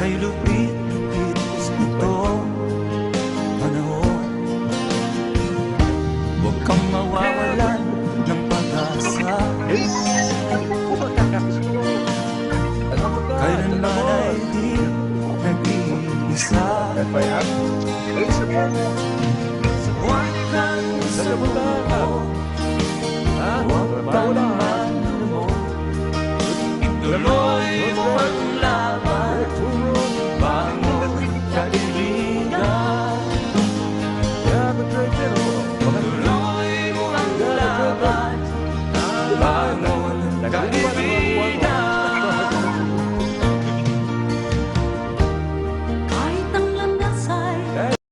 Ay lupit-lupit itong panahon. Huwag kang mawawalan ng pag-asa. Kailanman ay di nag-iisa. Huwag kang sumuko, huwag kang manlumok. Ituloy mo ang laban, bangon kaibigan. Ituloy mo ang laban, bangon kaibigan.